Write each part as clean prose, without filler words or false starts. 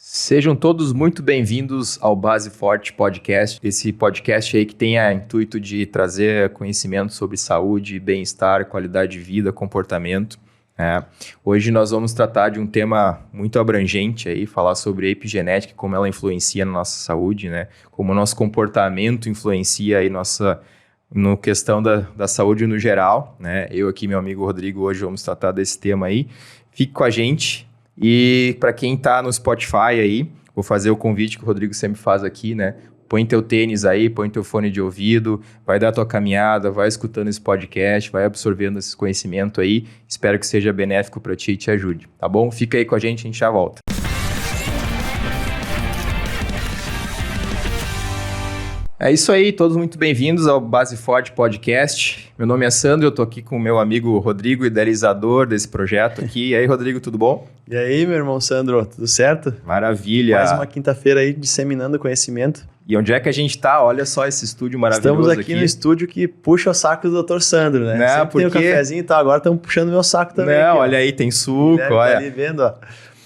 Sejam todos muito bem-vindos ao Base Forte Podcast, esse podcast aí que tem o intuito de trazer conhecimento sobre saúde, bem-estar, qualidade de vida, comportamento. Hoje nós vamos tratar de um tema muito abrangente aí, falar sobre a epigenética, como ela influencia na nossa saúde, né? Como o nosso comportamento influencia aí no questão da saúde no geral, né? Eu aqui, meu amigo Rodrigo, hoje vamos tratar desse tema aí. Fique com a gente. E para quem está no Spotify aí, vou fazer o convite que o Rodrigo sempre faz aqui, né? Põe teu tênis aí, põe teu fone de ouvido, vai dar tua caminhada, vai escutando esse podcast, vai absorvendo esse conhecimento aí. Espero que seja benéfico para ti e te ajude, tá bom? Fica aí com a gente já volta. É isso aí, todos muito bem-vindos ao Base Forte Podcast. Meu nome é Sandro, eu estou aqui com o meu amigo Rodrigo, idealizador desse projeto aqui. E aí, Rodrigo, tudo bom? E aí, meu irmão Sandro, tudo certo? Maravilha! Mais uma quinta-feira aí disseminando conhecimento. E onde é que a gente está? Olha só esse estúdio maravilhoso aqui. Estamos aqui no estúdio que puxa o saco do Dr. Sandro, né? Não, porque... tem o cafezinho e tal, agora estamos puxando meu saco também. Não, aqui, olha aí, tem suco, olha. Tá ali vendo, ó.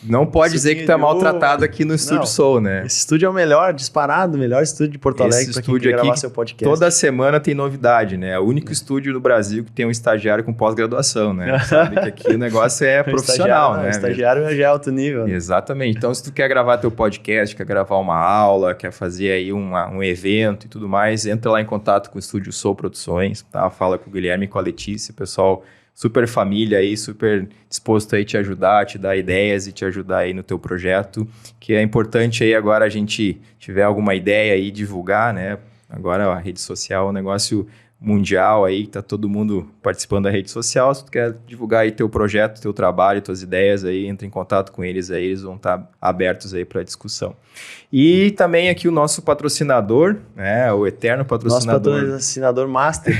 Não pode dizer que tu é maltratado aqui no Estúdio Soul, né? Esse estúdio é o melhor, disparado, o melhor estúdio de Porto Alegre para quem quer gravar seu podcast. Toda semana tem novidade, né? É o único estúdio no Brasil que tem um estagiário com pós-graduação, né? Sabe que aqui o negócio é profissional, né? O estagiário já é alto nível. Né? Exatamente. Então, se tu quer gravar teu podcast, quer gravar uma aula, quer fazer aí um evento e tudo mais, entra lá em contato com o Estúdio Soul Produções, tá? Fala com o Guilherme e com a Letícia, pessoal... super família aí, super disposto aí te ajudar, te dar ideias e te ajudar aí no teu projeto, que é importante aí agora a gente tiver alguma ideia aí, divulgar, né? Agora a rede social é um negócio mundial aí, tá todo mundo participando da rede social. Se tu quer divulgar aí teu projeto, teu trabalho, tuas ideias aí, entra em contato com eles aí, eles vão estar abertos aí para discussão. E também aqui o nosso patrocinador, né, o eterno patrocinador. Nosso patrocinador master.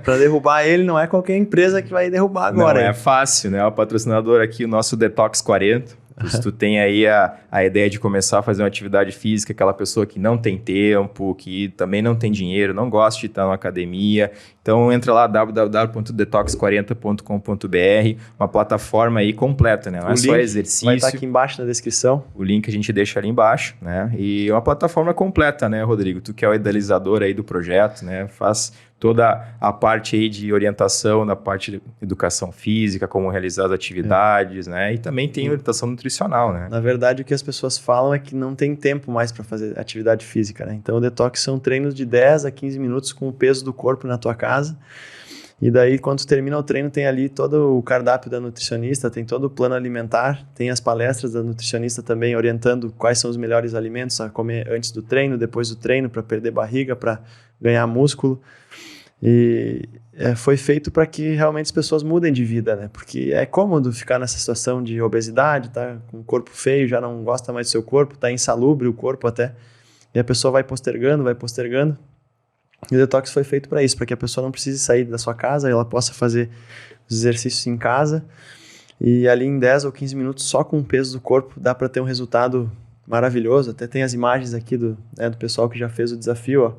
Para derrubar ele não é qualquer empresa que vai derrubar agora. Não é fácil, né? O patrocinador aqui, o nosso Detox 40. Se tu tem aí a ideia de começar a fazer uma atividade física, aquela pessoa que não tem tempo, que também não tem dinheiro, não gosta de estar na academia, então entra lá www.detox40.com.br, uma plataforma aí completa, né? Não é só exercício. Vai estar aqui embaixo na descrição. O link a gente deixa ali embaixo, né? E é uma plataforma completa, né, Rodrigo? Tu que é o idealizador aí do projeto, né? Faz toda a parte aí de orientação na parte de educação física, como realizar as atividades, né? E também tem orientação nutricional, né? Na verdade, o que as pessoas falam é que não tem tempo mais para fazer atividade física, né? Então, o detox são treinos de 10 a 15 minutos com o peso do corpo na tua casa. E daí, quando tu termina o treino, tem ali todo o cardápio da nutricionista, tem todo o plano alimentar, tem as palestras da nutricionista também orientando quais são os melhores alimentos a comer antes do treino, depois do treino, para perder barriga, para ganhar músculo. E foi feito para que realmente as pessoas mudem de vida, né? Porque é cômodo ficar nessa situação de obesidade, tá com o corpo feio, já não gosta mais do seu corpo, tá insalubre o corpo até, e a pessoa vai postergando. E o detox foi feito para isso, para que a pessoa não precise sair da sua casa, ela possa fazer os exercícios em casa, e ali em 10 ou 15 minutos, só com o peso do corpo, dá para ter um resultado maravilhoso. Até tem as imagens aqui do pessoal que já fez o desafio, ó.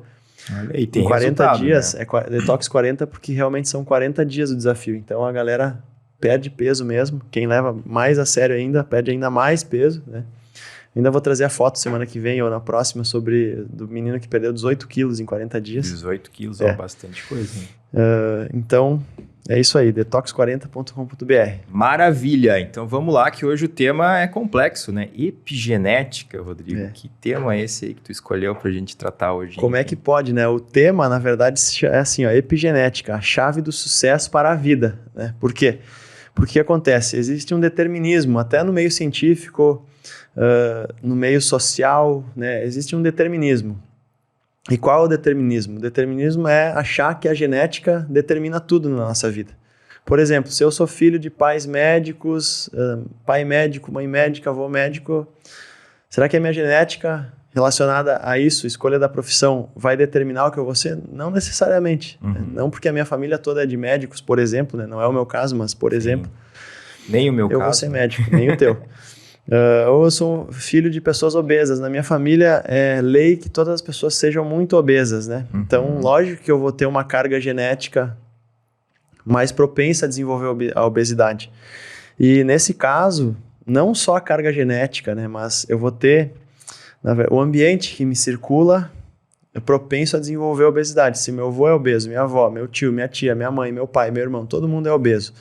E tem 40 dias, né? É detox 40 porque realmente são 40 dias o desafio, então a galera perde peso mesmo, quem leva mais a sério ainda, perde ainda mais peso, né? Ainda vou trazer a foto semana que vem ou na próxima do menino que perdeu 18 quilos em 40 dias. 18 quilos é bastante coisa. Então, é isso aí, detox40.com.br. Maravilha! Então vamos lá, que hoje o tema é complexo, né? Epigenética, Rodrigo. Que tema é esse aí que tu escolheu pra gente tratar hoje? Como é que pode, né? O tema, na verdade, é assim, ó, epigenética, a chave do sucesso para a vida, né? Por quê? Porque acontece, existe um determinismo, até no meio científico, no meio social, né? Existe um determinismo. E qual é o determinismo? O determinismo é achar que a genética determina tudo na nossa vida. Por exemplo, se eu sou filho de pais médicos, pai médico, mãe médica, avô médico, será que a minha genética relacionada a isso, escolha da profissão, vai determinar o que eu vou ser? Não necessariamente. Né? Não porque a minha família toda é de médicos, por exemplo, né? Não é o meu caso, mas por exemplo... Nem o meu caso. Eu vou ser médico, nem o teu. Ou eu sou filho de pessoas obesas. Na minha família é lei que todas as pessoas sejam muito obesas, né? Então, lógico que eu vou ter uma carga genética mais propensa a desenvolver a obesidade. E nesse caso, não só a carga genética, né? Mas eu vou ter o ambiente que me circula é propenso a desenvolver obesidade. Se meu avô é obeso, minha avó, meu tio, minha tia, minha mãe, meu pai, meu irmão, todo mundo é obeso.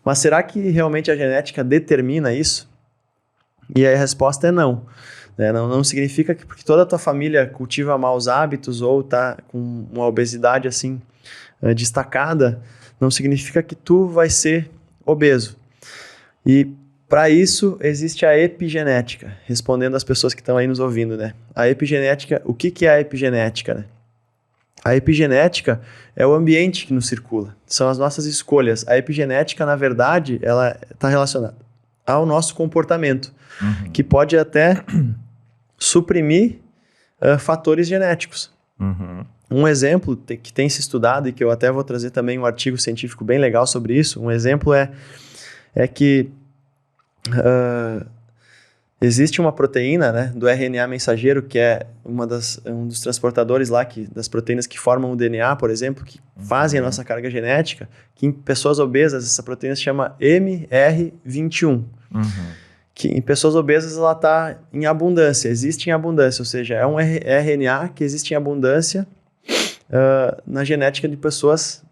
Mas será que realmente a genética determina isso? E aí a resposta é não. Não significa que porque toda a tua família cultiva maus hábitos ou está com uma obesidade assim destacada, não significa que tu vai ser obeso. E para isso existe a epigenética, respondendo às pessoas que estão aí nos ouvindo, né? A epigenética, o que é a epigenética, né? A epigenética é o ambiente que nos circula, são as nossas escolhas. A epigenética, na verdade, ela está relacionada ao nosso comportamento, que pode até suprimir fatores genéticos. Um exemplo que tem se estudado e que eu até vou trazer também um artigo científico bem legal sobre isso, um exemplo é que existe uma proteína, né, do RNA mensageiro, que é um dos transportadores lá, das proteínas que formam o DNA, por exemplo, que fazem a nossa carga genética, que em pessoas obesas essa proteína se chama MR21. Que em pessoas obesas ela está em abundância, existe em abundância, ou seja, é um RNA que existe em abundância na genética de pessoas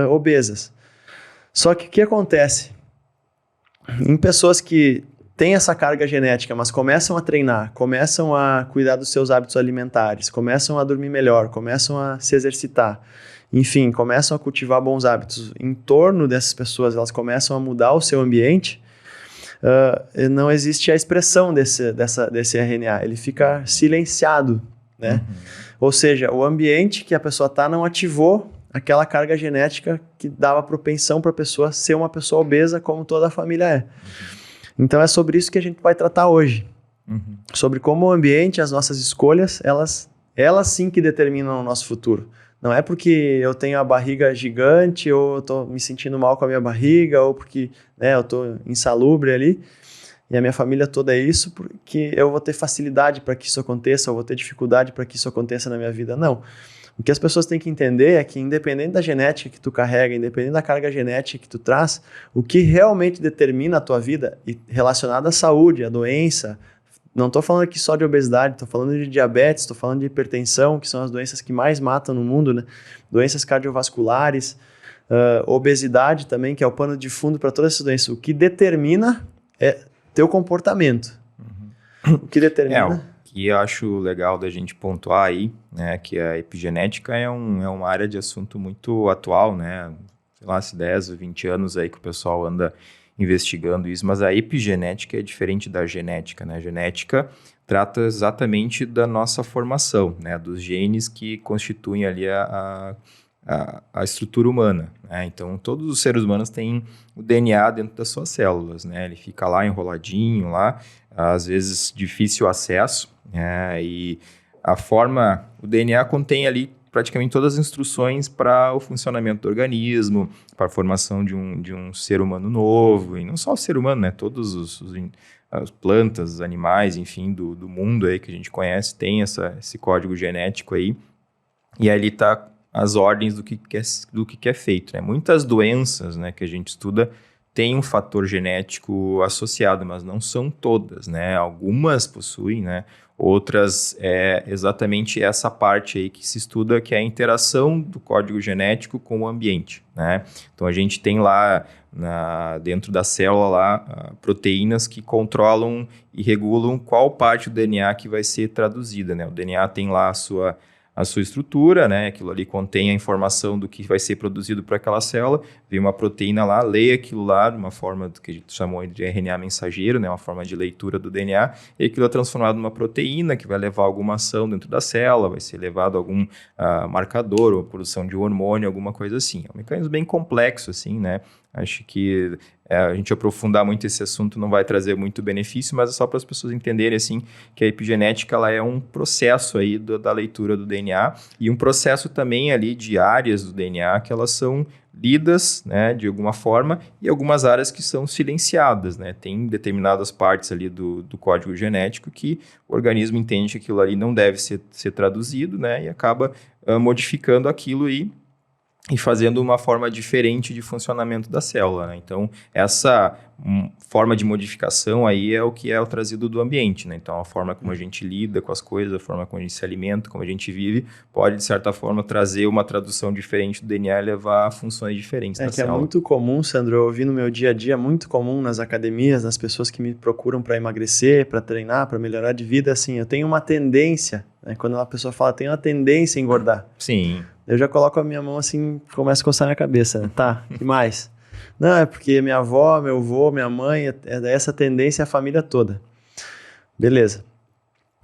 obesas. Só que o que acontece? Em pessoas que têm essa carga genética, mas começam a treinar, começam a cuidar dos seus hábitos alimentares, começam a dormir melhor, começam a se exercitar, enfim, começam a cultivar bons hábitos, em torno dessas pessoas, elas começam a mudar o seu ambiente, não existe a expressão desse RNA, ele fica silenciado, né? Ou seja, o ambiente que a pessoa está não ativou aquela carga genética que dava propensão para a pessoa ser uma pessoa obesa, como toda a família é. Então é sobre isso que a gente vai tratar hoje. Sobre como o ambiente, as nossas escolhas, elas sim que determinam o nosso futuro. Não é porque eu tenho a barriga gigante, ou eu estou me sentindo mal com a minha barriga, ou porque eu estou insalubre ali, e a minha família toda é isso, porque eu vou ter facilidade para que isso aconteça, ou vou ter dificuldade para que isso aconteça na minha vida. Não. O que as pessoas têm que entender é que, independente da genética que tu carrega, independente da carga genética que tu traz, o que realmente determina a tua vida, e relacionado à saúde, à doença, não estou falando aqui só de obesidade, estou falando de diabetes, estou falando de hipertensão, que são as doenças que mais matam no mundo, né? Doenças cardiovasculares, obesidade também, que é o pano de fundo para todas essas doenças. O que determina é teu comportamento. O que determina... que eu acho legal da gente pontuar aí, né, que a epigenética é uma área de assunto muito atual, né, sei lá, se 10 ou 20 anos aí que o pessoal anda investigando isso, mas a epigenética é diferente da genética, né, a genética trata exatamente da nossa formação, né, dos genes que constituem ali a estrutura humana, né? Então todos os seres humanos têm o DNA dentro das suas células, né, ele fica lá enroladinho, lá, às vezes difícil acesso, e o DNA contém ali praticamente todas as instruções para o funcionamento do organismo, para a formação de um ser humano novo, e não só o ser humano, né? Todos as plantas, os animais, enfim, do mundo aí que a gente conhece, tem esse código genético aí, e ali está as ordens do que é feito, né? Muitas doenças, né, que a gente estuda têm um fator genético associado, mas não são todas, né? Algumas possuem, né? Outras é exatamente essa parte aí que se estuda, que é a interação do código genético com o ambiente, né? Então a gente tem lá dentro da célula lá proteínas que controlam e regulam qual parte do DNA que vai ser traduzida, né? O DNA tem lá a sua estrutura, né? Aquilo ali contém a informação do que vai ser produzido por aquela célula, vem uma proteína lá, lê aquilo lá de uma forma que a gente chamou de RNA mensageiro, né? Uma forma de leitura do DNA, e aquilo é transformado numa proteína que vai levar alguma ação dentro da célula, vai ser levado algum marcador ou produção de hormônio, alguma coisa assim. É um mecanismo bem complexo, assim, né? Acho que a gente aprofundar muito esse assunto não vai trazer muito benefício, mas é só para as pessoas entenderem assim, que a epigenética ela é um processo aí da leitura do DNA e um processo também ali de áreas do DNA que elas são lidas, né, de alguma forma, e algumas áreas que são silenciadas, né? Tem determinadas partes ali do código genético que o organismo entende que aquilo ali não deve ser traduzido, né, e acaba modificando aquilo e e fazendo uma forma diferente de funcionamento da célula, né? Então, essa forma de modificação aí é o que é o trazido do ambiente, né? Então, a forma como a gente lida com as coisas, a forma como a gente se alimenta, como a gente vive, pode, de certa forma, trazer uma tradução diferente do DNA e levar a funções diferentes da célula. É muito comum, Sandro, eu ouvi no meu dia a dia, muito comum nas academias, nas pessoas que me procuram para emagrecer, para treinar, para melhorar de vida, assim, eu tenho uma tendência, né? Quando a pessoa fala, tem uma tendência a engordar. Sim. Eu já coloco a minha mão assim, começo a coçar minha cabeça, né? Tá, que mais? Não, é porque minha avó, meu avô, minha mãe, é essa tendência a família toda. Beleza.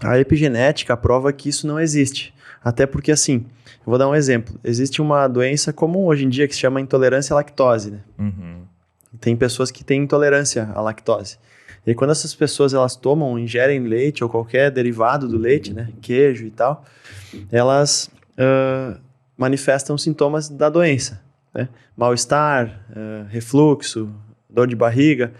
A epigenética prova que isso não existe. Até porque, assim, eu vou dar um exemplo. Existe uma doença comum hoje em dia que se chama intolerância à lactose, né? Uhum. Tem pessoas que têm intolerância à lactose. E quando essas pessoas, elas ingerem leite ou qualquer derivado do leite, né? Queijo e tal, elas manifestam sintomas da doença, né? Mal-estar, refluxo, dor de barriga.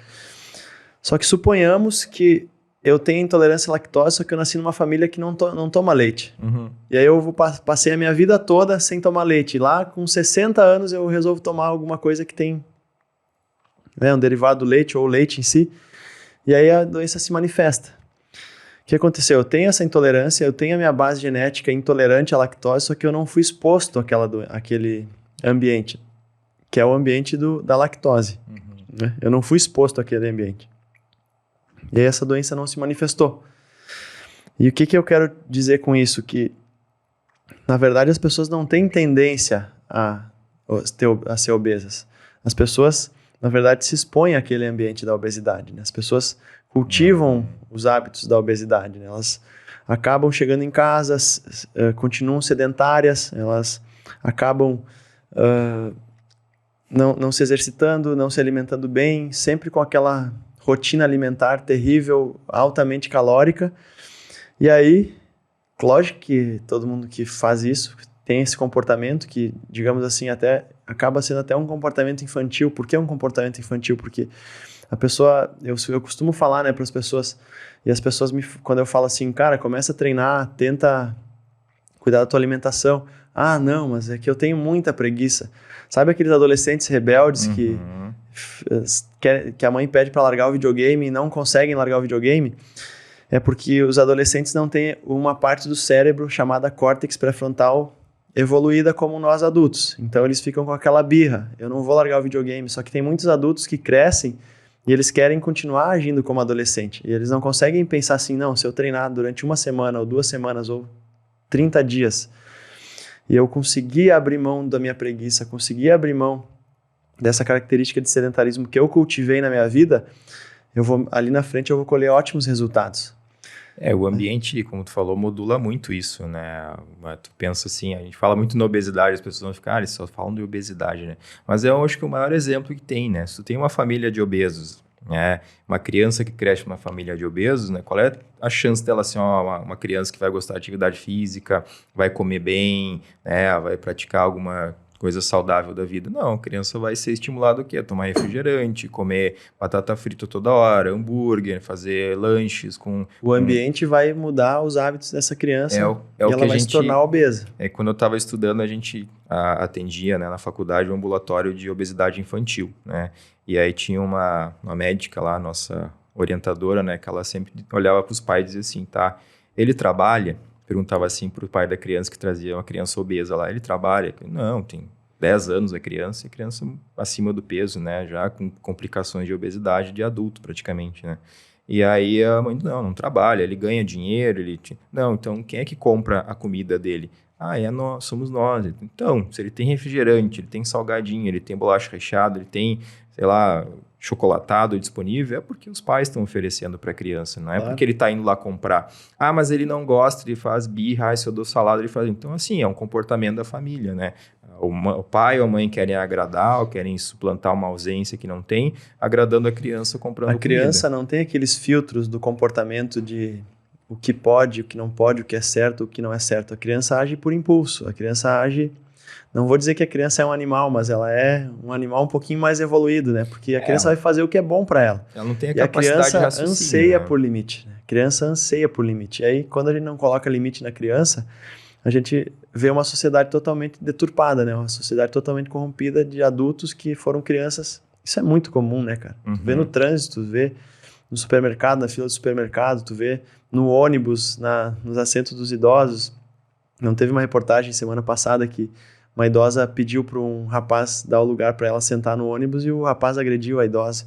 Só que suponhamos que eu tenho intolerância à lactose, só que eu nasci numa família que não toma leite. Uhum. E aí eu passei a minha vida toda sem tomar leite. E lá, com 60 anos, eu resolvo tomar alguma coisa que tem, né, um derivado do leite ou o leite em si. E aí a doença se manifesta. O que aconteceu? Eu tenho essa intolerância, eu tenho a minha base genética intolerante à lactose, só que eu não fui exposto àquele ambiente, que é o ambiente da lactose. Uhum. Né? Eu não fui exposto àquele ambiente. E aí essa doença não se manifestou. E o que eu quero dizer com isso? Que, na verdade, as pessoas não têm tendência a ser obesas. As pessoas, na verdade, se expõem àquele ambiente da obesidade. Né? As pessoas cultivam os hábitos da obesidade. Né? Elas acabam chegando em casa, continuam sedentárias, elas acabam não se exercitando, não se alimentando bem, sempre com aquela rotina alimentar terrível, altamente calórica. E aí, lógico que todo mundo que faz isso tem esse comportamento que, digamos assim, até acaba sendo até um comportamento infantil. Por que um comportamento infantil? Porque a pessoa, eu costumo falar, né, para as pessoas, e as pessoas, quando eu falo assim, cara, começa a treinar, tenta cuidar da tua alimentação. Ah, não, mas é que eu tenho muita preguiça. Sabe aqueles adolescentes rebeldes que a mãe pede para largar o videogame e não conseguem largar o videogame? É porque os adolescentes não têm uma parte do cérebro chamada córtex pré-frontal evoluída como nós adultos. Então eles ficam com aquela birra. Eu não vou largar o videogame. Só que tem muitos adultos que crescem e eles querem continuar agindo como adolescente. E eles não conseguem pensar assim, não, se eu treinar durante 1 semana ou 2 semanas ou 30 dias e eu conseguir abrir mão da minha preguiça, conseguir abrir mão dessa característica de sedentarismo que eu cultivei na minha vida, ali na frente eu vou colher ótimos resultados. O ambiente, como tu falou, modula muito isso, né? Tu pensa assim, a gente fala muito na obesidade, as pessoas vão ficar, eles só falam de obesidade, né? Mas eu acho que o maior exemplo que tem, né? Se tu tem uma família de obesos, né? Uma criança que cresce numa família de obesos, né? Qual é a chance dela ser uma criança que vai gostar de atividade física, vai comer bem, né? Vai praticar alguma coisa saudável da vida? Não, a criança vai ser estimulada o quê? A tomar refrigerante, comer batata frita toda hora, hambúrguer, fazer lanches com... O ambiente vai mudar os hábitos dessa criança e ela vai se tornar obesa. Quando eu estava estudando, a gente atendia, né, na faculdade um ambulatório de obesidade infantil, né? E aí tinha uma médica lá, nossa orientadora, né, que ela sempre olhava para os pais e dizia assim, tá, ele trabalha? Perguntava assim para o pai da criança que trazia uma criança obesa lá, ele trabalha? Não, tem 10 anos a criança acima do peso, né? Já com complicações de obesidade de adulto praticamente, né? E aí a mãe, não trabalha, ele ganha dinheiro, Não, então quem é que compra a comida dele? Somos nós. Então, se ele tem refrigerante, ele tem salgadinho, ele tem bolacha recheada, ele tem, sei lá, chocolatado disponível, é porque os pais estão oferecendo para a criança, não é porque ele está indo lá comprar. Mas ele não gosta, ele faz birra, se eu dou salada, ele faz... Então, assim, é um comportamento da família, né? O pai ou a mãe querem agradar, ou querem suplantar uma ausência que não tem, agradando a criança comprando comida. A criança não tem aqueles filtros do comportamento de o que pode, o que não pode, o que é certo, o que não é certo. A criança age por impulso, a criança age... Não vou dizer que a criança é um animal, mas ela é um animal um pouquinho mais evoluído, né? Porque a criança vai fazer o que é bom para ela. Ela não tem a capacidade de raciocínio. E a criança anseia por limite. Né? A criança anseia por limite. E aí, quando a gente não coloca limite na criança, a gente vê uma sociedade totalmente deturpada, né? Uma sociedade totalmente corrompida de adultos que foram crianças. Isso é muito comum, né, cara? Tu vê no trânsito, tu vê no supermercado, na fila do supermercado, tu vê no ônibus, nos assentos dos idosos. Não teve uma reportagem semana passada que uma idosa pediu para um rapaz dar o lugar para ela sentar no ônibus e o rapaz agrediu a idosa.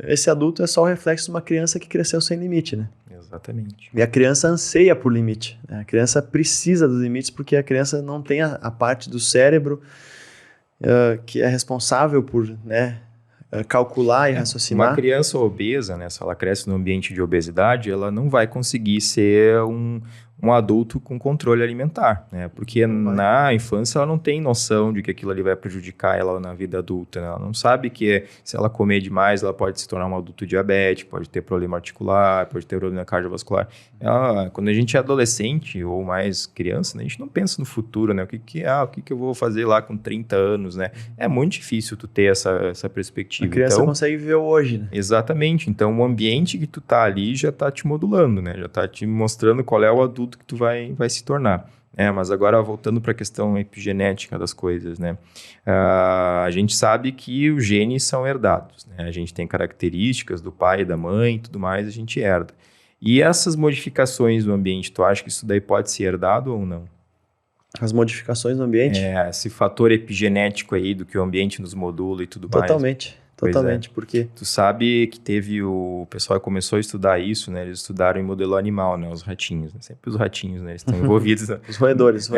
Esse adulto é só o reflexo de uma criança que cresceu sem limite, né? Exatamente. E a criança anseia por limite, né? A criança precisa dos limites porque a criança não tem a parte do cérebro que é responsável por, né, calcular e raciocinar. Uma criança obesa, né, se ela cresce num ambiente de obesidade, ela não vai conseguir ser um adulto com controle alimentar, né? Porque na infância ela não tem noção de que aquilo ali vai prejudicar ela na vida adulta, né? Ela não sabe que se ela comer demais, ela pode se tornar um adulto diabético, pode ter problema articular, pode ter problema cardiovascular. Quando a gente é adolescente ou mais criança, né, a gente não pensa no futuro, né? O que eu vou fazer lá com 30 anos, né? É muito difícil tu ter essa perspectiva. A criança consegue viver hoje, né? Exatamente. Então, o ambiente que tu tá ali já tá te modulando, né? Já tá te mostrando qual é o adulto que tu vai se tornar. Mas agora, voltando para a questão epigenética das coisas, né? A gente sabe que os genes são herdados, né? A gente tem características do pai e da mãe e tudo mais, a gente herda. E essas modificações do ambiente, tu acha que isso daí pode ser herdado ou não? As modificações no ambiente? Esse fator epigenético aí do que o ambiente nos modula e tudo mais. Totalmente, porque... Tu sabe que o pessoal começou a estudar isso, né? Eles estudaram em modelo animal, né? Os ratinhos, né? Sempre os ratinhos, né? Eles estão envolvidos. Os roedores,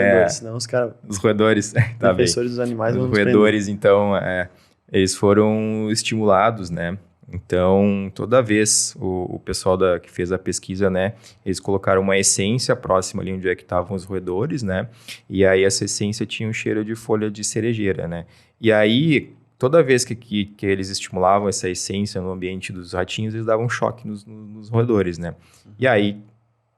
não os caras... Os roedores, tá bem. Defensores dos animais os roedores, então, eles foram estimulados, né? Então, toda vez o pessoal que fez a pesquisa, né? Eles colocaram uma essência próxima ali onde é que estavam os roedores, né? E aí, essa essência tinha um cheiro de folha de cerejeira, né? E aí... Toda vez que eles estimulavam essa essência no ambiente dos ratinhos, eles davam choque nos roedores, né? E aí,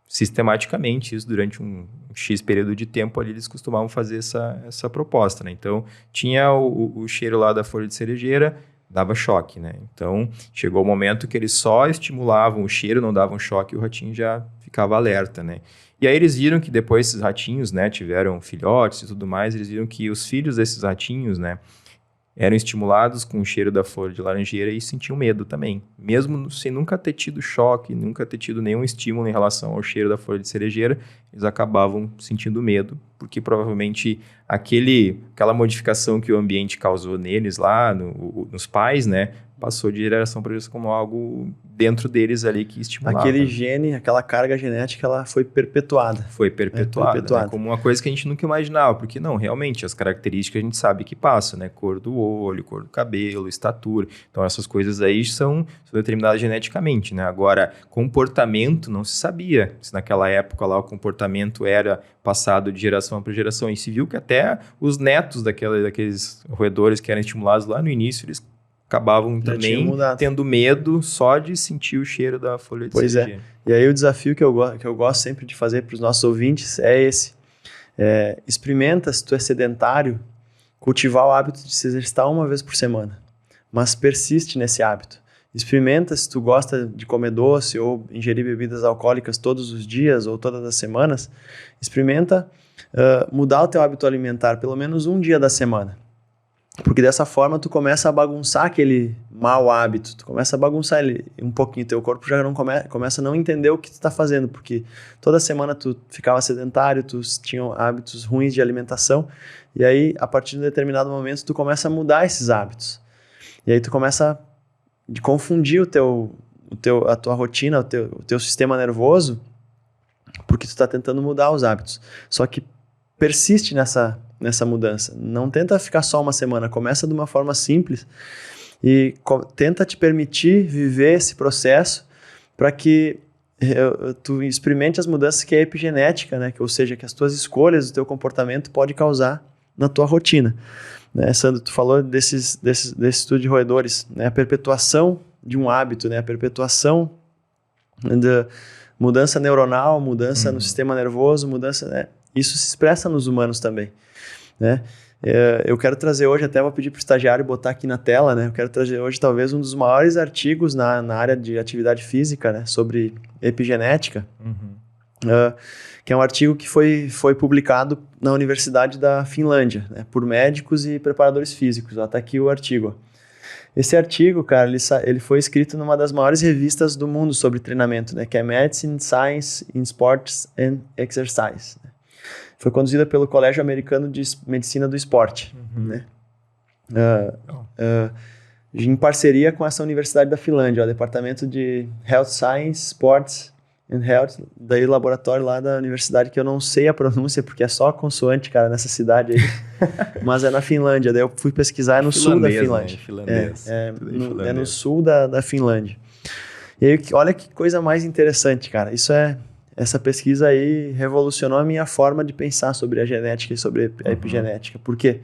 sistematicamente, isso durante um X período de tempo ali, eles costumavam fazer essa proposta, né? Então, tinha o cheiro lá da folha de cerejeira, dava choque, né? Então, chegou o momento que eles só estimulavam o cheiro, não davam choque, e o ratinho já ficava alerta, né? E aí eles viram que depois esses ratinhos, né, tiveram filhotes e tudo mais, eles viram que os filhos desses ratinhos, né, eram estimulados com o cheiro da folha de laranjeira e sentiam medo também. Mesmo sem nunca ter tido choque, nunca ter tido nenhum estímulo em relação ao cheiro da folha de cerejeira, eles acabavam sentindo medo, porque provavelmente aquela modificação que o ambiente causou neles lá, nos pais, né, passou de geração para geração como algo dentro deles ali que estimulava. Aquele gene, aquela carga genética, ela foi perpetuada. Foi perpetuada. Né? Como uma coisa que a gente nunca imaginava, porque não, realmente, as características a gente sabe que passa, né? Cor do olho, cor do cabelo, estatura. Então, essas coisas aí são determinadas geneticamente, né? Agora, comportamento não se sabia. Se naquela época lá o comportamento era passado de geração para geração. E se viu que até os netos daqueles roedores que eram estimulados lá no início, eles acabavam também tendo medo só de sentir o cheiro da folha de cerejeira. E aí o desafio que eu gosto sempre de fazer para os nossos ouvintes é esse. Experimenta, se tu é sedentário, cultivar o hábito de se exercitar uma vez por semana. Mas persiste nesse hábito. Experimenta, se tu gosta de comer doce ou ingerir bebidas alcoólicas todos os dias ou todas as semanas, experimenta mudar o teu hábito alimentar pelo menos um dia da semana. Porque dessa forma tu começa a bagunçar aquele mau hábito, tu começa a bagunçar ele um pouquinho, teu corpo já não começa a não entender o que tu está fazendo, porque toda semana tu ficava sedentário, tu tinha hábitos ruins de alimentação, e aí a partir de um determinado momento tu começa a mudar esses hábitos. E aí tu começa a confundir a tua rotina, o teu sistema nervoso, porque tu está tentando mudar os hábitos. Só que persiste nessa mudança. Não tenta ficar só uma semana. Começa de uma forma simples e tenta te permitir viver esse processo para que tu experimente as mudanças que é epigenética, né? Ou seja, que as tuas escolhas, o teu comportamento pode causar na tua rotina. Né? Sandro, tu falou desse estudo de roedores, né? A perpetuação de um hábito, né? A perpetuação da mudança neuronal, mudança no sistema nervoso, mudança... Né? Isso se expressa nos humanos também. Né? Eu quero trazer hoje, até vou pedir para o estagiário botar aqui na tela, né? Eu quero trazer hoje talvez um dos maiores artigos na área de atividade física, né? Sobre epigenética. que é um artigo que foi publicado na Universidade da Finlândia, né, por médicos e preparadores físicos. Ó, tá aqui o artigo. Esse artigo, cara, ele foi escrito numa das maiores revistas do mundo sobre treinamento, né, que é Medicine, Science in Sports and Exercise. Né. Foi conduzida pelo Colégio Americano de Medicina do Esporte, né, em parceria com essa Universidade da Finlândia, o Departamento de Health Science, Sports and Health, daí o laboratório lá da universidade, que eu não sei a pronúncia, porque é só consoante, cara, nessa cidade aí, mas é na Finlândia, daí eu fui pesquisar, é no sul da Finlândia. É no sul da Finlândia. E aí, olha que coisa mais interessante, cara, essa pesquisa aí revolucionou a minha forma de pensar sobre a genética e sobre a epigenética. Por quê?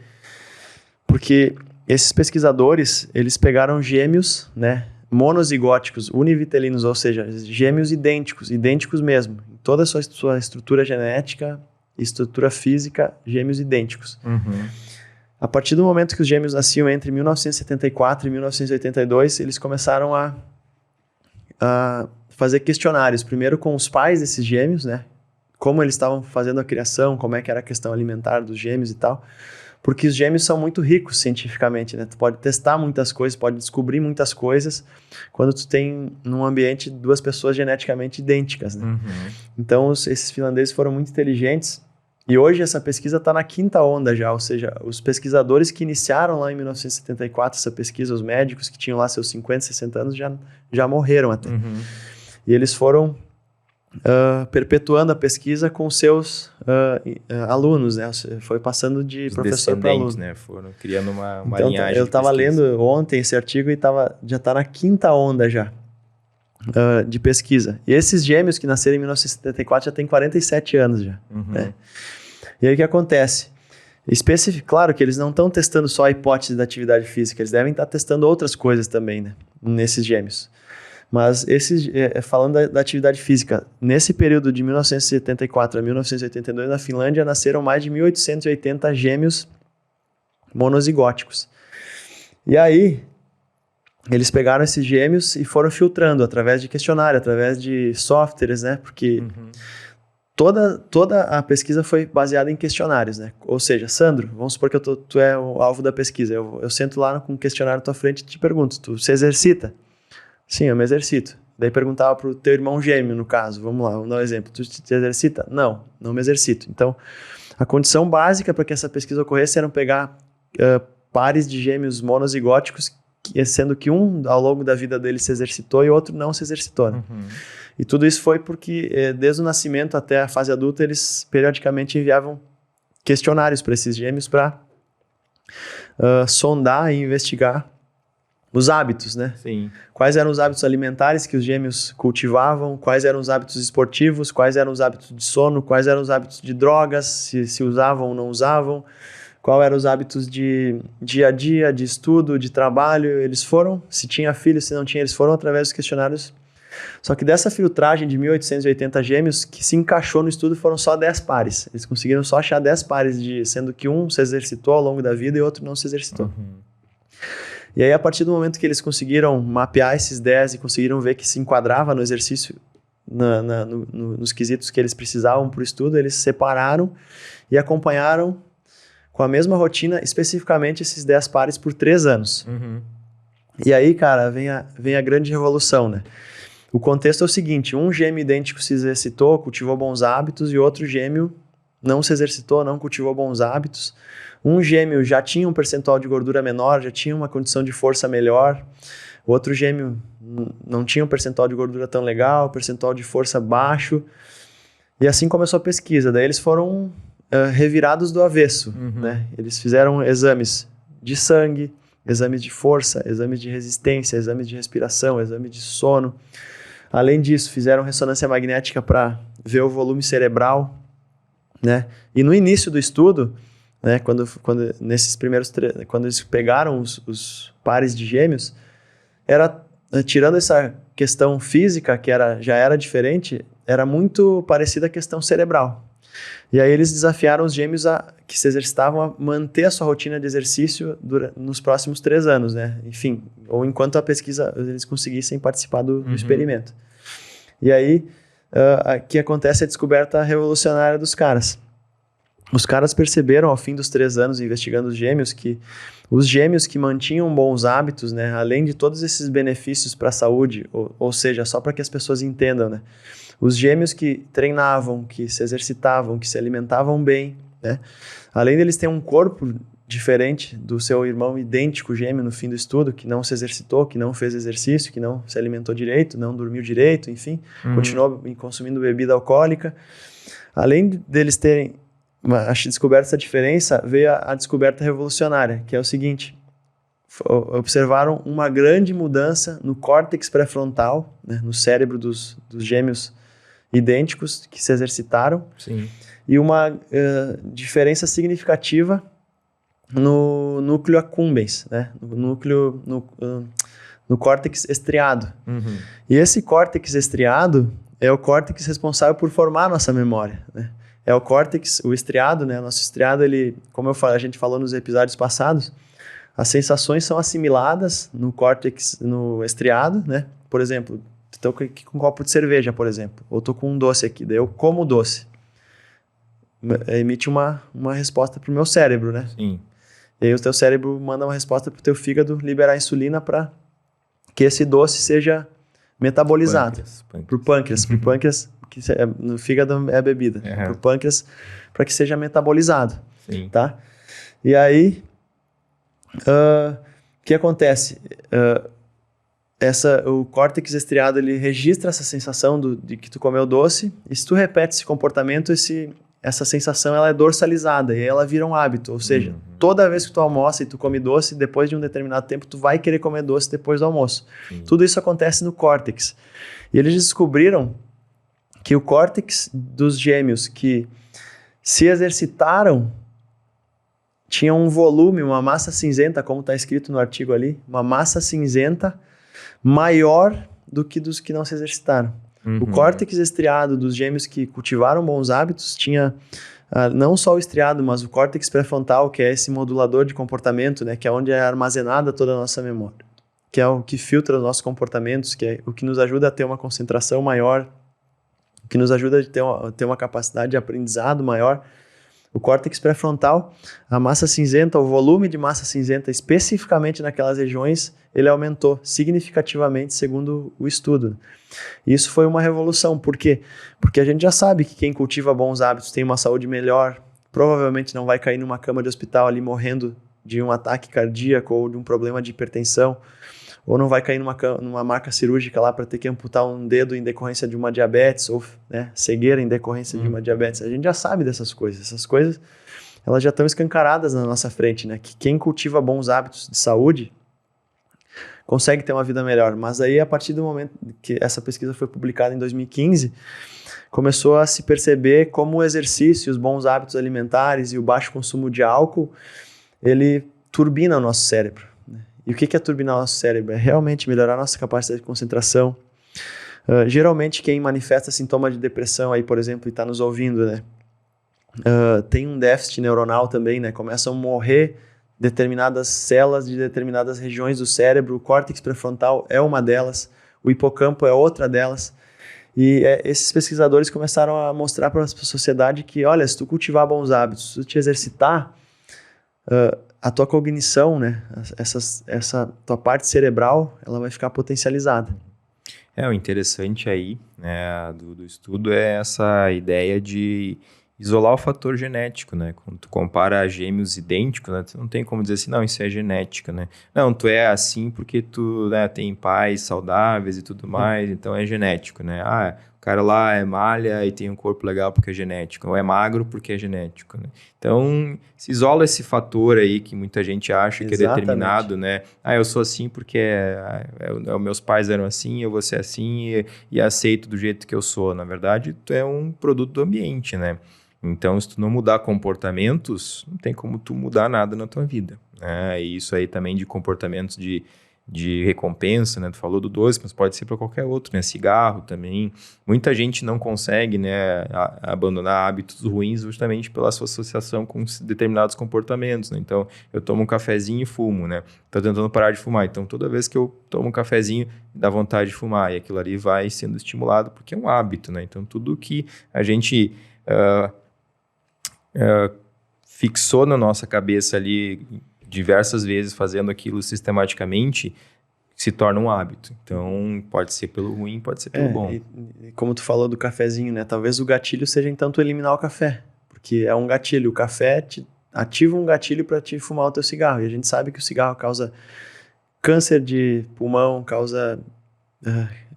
Porque esses pesquisadores, eles pegaram gêmeos, né, monozigóticos, univitelinos, ou seja, gêmeos idênticos mesmo. Em toda a sua estrutura genética, estrutura física, gêmeos idênticos. A partir do momento que os gêmeos nasciam entre 1974 e 1982, eles começaram a fazer questionários, primeiro com os pais desses gêmeos, né? Como eles estavam fazendo a criação, como é que era a questão alimentar dos gêmeos e tal. Porque os gêmeos são muito ricos cientificamente, né? Tu pode testar muitas coisas, pode descobrir muitas coisas quando tu tem num ambiente duas pessoas geneticamente idênticas, né? Então, esses finlandeses foram muito inteligentes e hoje essa pesquisa está na quinta onda já, ou seja, os pesquisadores que iniciaram lá em 1974 essa pesquisa, os médicos que tinham lá seus 50, 60 anos já morreram até. E eles foram perpetuando a pesquisa com seus alunos, né? Foi passando de os professor para aluno, né? Foram criando uma então, linhagem. Eu estava lendo ontem esse artigo e já está na quinta onda já de pesquisa. E esses gêmeos que nasceram em 1974 já têm 47 anos já. Né? E aí o que acontece? Claro que eles não estão testando só a hipótese da atividade física, eles devem estar testando outras coisas também, né? Nesses gêmeos. Mas falando da atividade física, nesse período de 1974 a 1982, na Finlândia, nasceram mais de 1.880 gêmeos monozigóticos. E aí, eles pegaram esses gêmeos e foram filtrando através de questionário, através de softwares, né? Porque toda a pesquisa foi baseada em questionários, né? Ou seja, Sandro, vamos supor que tu é o alvo da pesquisa. Eu sento lá com um questionário na tua frente e te pergunto, tu se exercita? Sim, eu me exercito. Daí perguntava pro teu irmão gêmeo, no caso. Vamos lá, vamos dar um exemplo. Tu te exercita? Não me exercito. Então, a condição básica para que essa pesquisa ocorresse era pegar pares de gêmeos monozigóticos, sendo que um, ao longo da vida dele, se exercitou e o outro não se exercitou. Né? E tudo isso foi porque, desde o nascimento até a fase adulta, eles periodicamente enviavam questionários para esses gêmeos para sondar e investigar os hábitos, né? Sim. Quais eram os hábitos alimentares que os gêmeos cultivavam, quais eram os hábitos esportivos, quais eram os hábitos de sono, quais eram os hábitos de drogas, se usavam ou não usavam, quais eram os hábitos de dia a dia, de estudo, de trabalho. Eles foram, se tinha filho, se não tinha, eles foram através dos questionários. Só que dessa filtragem de 1.880 gêmeos, que se encaixou no estudo, foram só 10 pares. Eles conseguiram só achar 10 pares, sendo que um se exercitou ao longo da vida e outro não se exercitou. E aí, a partir do momento que eles conseguiram mapear esses 10 e conseguiram ver que se enquadrava no exercício, nos quesitos que eles precisavam para o estudo, eles separaram e acompanharam com a mesma rotina, especificamente esses 10 pares por 3 anos. E aí, cara, vem a grande revolução, né? O contexto é o seguinte, um gêmeo idêntico se exercitou, cultivou bons hábitos, e outro gêmeo não se exercitou, não cultivou bons hábitos. Um gêmeo já tinha um percentual de gordura menor, já tinha uma condição de força melhor. O outro gêmeo não tinha um percentual de gordura tão legal, percentual de força baixo. E assim começou a pesquisa. Daí eles foram revirados do avesso. Né? Eles fizeram exames de sangue, exames de força, exames de resistência, exames de respiração, exames de sono. Além disso, fizeram ressonância magnética para ver o volume cerebral. Né? E no início do estudo, né, quando eles pegaram os pares de gêmeos, tirando essa questão física, que já era diferente, era muito parecida à questão cerebral. E aí eles desafiaram os gêmeos que se exercitavam a manter a sua rotina de exercício nos próximos 3 anos, né? Enfim, ou enquanto a pesquisa eles conseguissem participar do experimento. E aí, que acontece a descoberta revolucionária dos caras. Os caras perceberam, ao fim dos 3 anos investigando os gêmeos que mantinham bons hábitos, né, além de todos esses benefícios para a saúde, ou seja, só para que as pessoas entendam, né, os gêmeos que treinavam, que se exercitavam, que se alimentavam bem, né, além deles terem um corpo diferente do seu irmão idêntico gêmeo no fim do estudo, que não se exercitou, que não fez exercício, que não se alimentou direito, não dormiu direito, enfim, continuou consumindo bebida alcoólica. Além deles terem descoberto essa diferença, veio a descoberta revolucionária, que é o seguinte: observaram uma grande mudança no córtex pré-frontal, né, no cérebro dos gêmeos idênticos que se exercitaram. Sim. E uma diferença significativa no núcleo accumbens, né, no córtex estriado. E esse córtex estriado é o córtex responsável por formar a nossa memória, né? É o córtex, o estriado, né? Nosso estriado, ele, como a gente falou nos episódios passados, as sensações são assimiladas no córtex, no estriado, né? Por exemplo, estou aqui com um copo de cerveja, por exemplo, ou estou com um doce aqui, daí eu como o doce. Emite uma resposta para o meu cérebro, né? Sim. E aí o teu cérebro manda uma resposta para o teu fígado liberar insulina para que esse doce seja metabolizado. Para o pâncreas. Pro pâncreas, que no fígado é a bebida. Para o pâncreas, para que seja metabolizado. Sim. Tá? E aí, o que acontece? O córtex estriado, ele registra essa sensação de que tu comeu doce, e se tu repete esse comportamento, essa sensação ela é dorsalizada, e ela vira um hábito. Ou seja, toda vez que tu almoça e tu come doce, depois de um determinado tempo, tu vai querer comer doce depois do almoço. Tudo isso acontece no córtex. E eles descobriram que o córtex dos gêmeos que se exercitaram tinha um volume, uma massa cinzenta, como está escrito no artigo ali, uma massa cinzenta maior do que dos que não se exercitaram. O córtex estriado dos gêmeos que cultivaram bons hábitos tinha não só o estriado, mas o córtex pré-frontal, que é esse modulador de comportamento, né, que é onde é armazenada toda a nossa memória, que é o que filtra os nossos comportamentos, que é o que nos ajuda a ter uma concentração maior, que nos ajuda a ter uma capacidade de aprendizado maior. O córtex pré-frontal, a massa cinzenta, o volume de massa cinzenta, especificamente naquelas regiões, ele aumentou significativamente, segundo o estudo. Isso foi uma revolução. Por quê? Porque a gente já sabe que quem cultiva bons hábitos tem uma saúde melhor, provavelmente não vai cair numa cama de hospital ali morrendo de um ataque cardíaco ou de um problema de hipertensão, ou não vai cair numa maca cirúrgica lá para ter que amputar um dedo em decorrência de uma diabetes, ou, né, cegueira em decorrência de uma diabetes. A gente já sabe dessas coisas. Essas coisas, elas já estão escancaradas na nossa frente, né? Que quem cultiva bons hábitos de saúde consegue ter uma vida melhor. Mas aí, a partir do momento que essa pesquisa foi publicada em 2015, começou a se perceber como o exercício, os bons hábitos alimentares e o baixo consumo de álcool, ele turbina o nosso cérebro. E o que é turbinar o nosso cérebro? É realmente melhorar a nossa capacidade de concentração. Geralmente, quem manifesta sintoma de depressão, aí, por exemplo, e está nos ouvindo, né? Tem um déficit neuronal também, né? Começam a morrer determinadas células de determinadas regiões do cérebro. O córtex pré-frontal é uma delas, o hipocampo é outra delas. E esses pesquisadores começaram a mostrar para a sociedade que, olha, se tu cultivar bons hábitos, se tu te exercitar, a tua cognição, né, essa tua parte cerebral, ela vai ficar potencializada. O interessante aí, né, do estudo é essa ideia de isolar o fator genético, né? Quando tu compara gêmeos idênticos, né, tu não tem como dizer assim, não, isso é genética, né? Não, tu é assim porque tu, né, tem pais saudáveis e tudo mais, então é genético, né? O cara lá é malha e tem um corpo legal porque é genético, ou é magro porque é genético, né? Então, se isola esse fator aí que muita gente acha que é determinado, né? Eu sou assim porque meus pais eram assim, eu vou ser assim e aceito do jeito que eu sou. Na verdade, tu é um produto do ambiente, né? Então, se tu não mudar comportamentos, não tem como tu mudar nada na tua vida. E isso aí também de comportamentos de de recompensa, né? Tu falou do doce, mas pode ser para qualquer outro, né? Cigarro também. Muita gente não consegue, né, abandonar hábitos ruins justamente pela sua associação com determinados comportamentos, né? Então, eu tomo um cafezinho e fumo, né? Tô tentando parar de fumar. Então, toda vez que eu tomo um cafezinho, dá vontade de fumar. E aquilo ali vai sendo estimulado porque é um hábito, né? Então, tudo que a gente fixou na nossa cabeça ali diversas vezes fazendo aquilo sistematicamente, se torna um hábito. Então, pode ser pelo ruim, pode ser pelo bom. E como tu falou do cafezinho, né? Talvez o gatilho seja então tu eliminar o café, porque é um gatilho. O café te ativa um gatilho para te fumar o teu cigarro. E a gente sabe que o cigarro causa câncer de pulmão, causa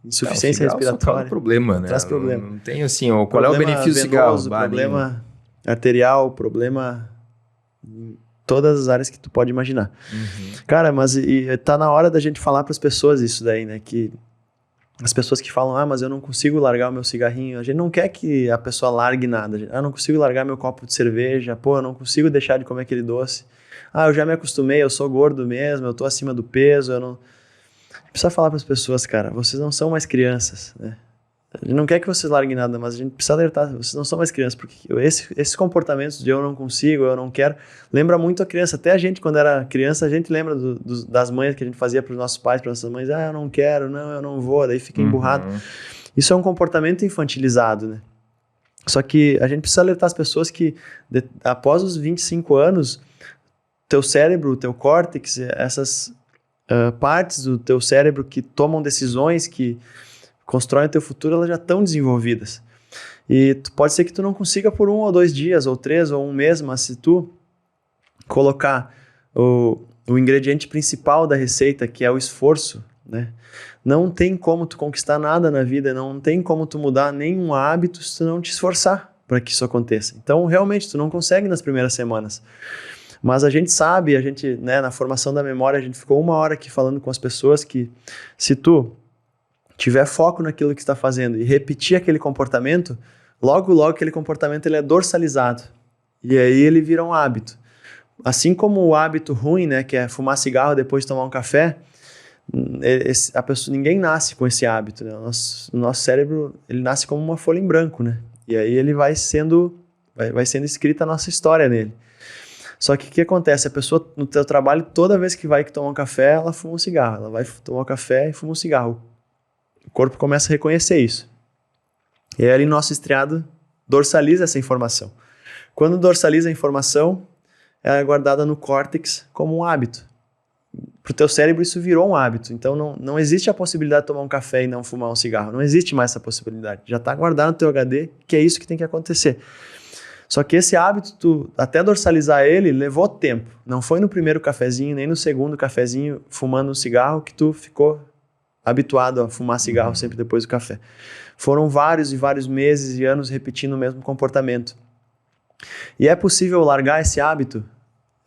insuficiência respiratória. Traz problema, né? Traz problema. Não tem assim, qual é o benefício do cigarro? Problema arterial, problema em todas as áreas que tu pode imaginar. Cara, mas tá na hora da gente falar para as pessoas isso daí, né? Que as pessoas que falam, mas eu não consigo largar o meu cigarrinho. A gente não quer que a pessoa largue nada. Eu não consigo largar meu copo de cerveja. Pô, eu não consigo deixar de comer aquele doce. Eu já me acostumei, eu sou gordo mesmo, eu tô acima do peso, eu não... Precisa falar para as pessoas, cara, vocês não são mais crianças, né? A gente não quer que vocês larguem nada, mas a gente precisa alertar, vocês não são mais crianças, porque esses comportamentos de eu não consigo, eu não quero, lembra muito a criança. Até a gente, quando era criança, a gente lembra das mães que a gente fazia para os nossos pais, para nossas mães, eu não quero, não, eu não vou, daí fica emburrado. Isso é um comportamento infantilizado, né? Só que a gente precisa alertar as pessoas que após os 25 anos, teu cérebro, teu córtex, essas partes do teu cérebro que tomam decisões, que constroem o teu futuro, elas já estão desenvolvidas. E pode ser que tu não consiga por 1 ou 2 dias, ou 3, ou 1 mês, mas se tu colocar o ingrediente principal da receita, que é o esforço, né? Não tem como tu conquistar nada na vida, não tem como tu mudar nenhum hábito se tu não te esforçar para que isso aconteça. Então, realmente, tu não consegue nas primeiras semanas. Mas a gente sabe, né, na formação da memória, a gente ficou 1 hora aqui falando com as pessoas que se tu tiver foco naquilo que está fazendo e repetir aquele comportamento, logo aquele comportamento ele é dorsalizado. E aí ele vira um hábito. Assim como o hábito ruim, né, que é fumar cigarro depois de tomar um café, ninguém nasce com esse hábito, né? O nosso cérebro ele nasce como uma folha em branco, né? E aí ele vai sendo escrita a nossa história nele. Só que o que acontece? A pessoa no seu trabalho, toda vez que vai tomar um café, ela fuma um cigarro. Ela vai tomar um café e fuma um cigarro. O corpo começa a reconhecer isso. E aí ali nosso estriado dorsaliza essa informação. Quando dorsaliza a informação, ela é guardada no córtex como um hábito. Para o teu cérebro isso virou um hábito. Então não existe a possibilidade de tomar um café e não fumar um cigarro. Não existe mais essa possibilidade. Já está guardado no teu HD que é isso que tem que acontecer. Só que esse hábito, até dorsalizar ele, levou tempo. Não foi no primeiro cafezinho, nem no segundo cafezinho, fumando um cigarro, que tu ficou habituado a fumar cigarro sempre depois do café. Foram vários e vários meses e anos repetindo o mesmo comportamento. E é possível largar esse hábito?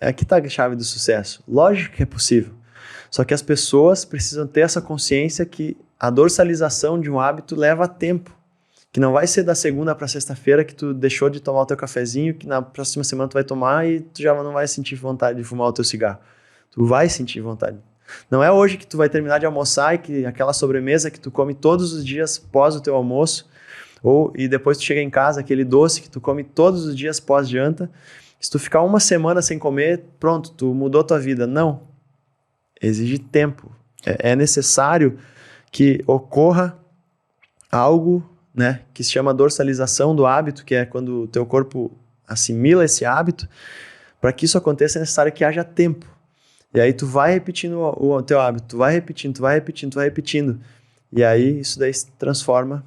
Aqui está a chave do sucesso. Lógico que é possível. Só que as pessoas precisam ter essa consciência que a dorsalização de um hábito leva tempo. Que não vai ser da segunda para sexta-feira que tu deixou de tomar o teu cafezinho, que na próxima semana tu vai tomar e tu já não vai sentir vontade de fumar o teu cigarro. Tu vai sentir vontade. Não é hoje que tu vai terminar de almoçar e que aquela sobremesa que tu come todos os dias pós o teu almoço, e depois tu chega em casa, aquele doce que tu come todos os dias pós-janta, se tu ficar 1 semana sem comer, pronto, tu mudou tua vida. Não. Exige tempo. É necessário que ocorra algo, né, que se chama dorsalização do hábito, que é quando o teu corpo assimila esse hábito. Para que isso aconteça é necessário que haja tempo. E aí tu vai repetindo o teu hábito, tu vai repetindo. E aí isso daí se transforma